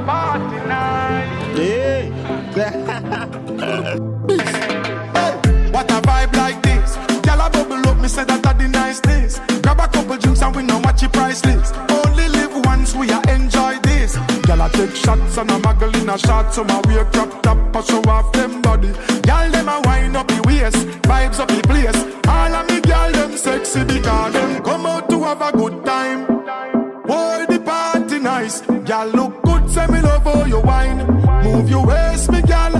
party night. Hey. Hey, what a vibe like this. Girl a bubble up, me say that a the niceness. Grab a couple drinks and we know what your price list. Only live once, we a enjoy this. Girl a take shots and a muggle in a shot. So my wear crop top and show off them body. Girl them a wind up the waist, vibes up the place. All of me girl them sexy because them come out to have a good time. Boy the party nice. Girl look good, say me love how you wine. Move your waist, me girl.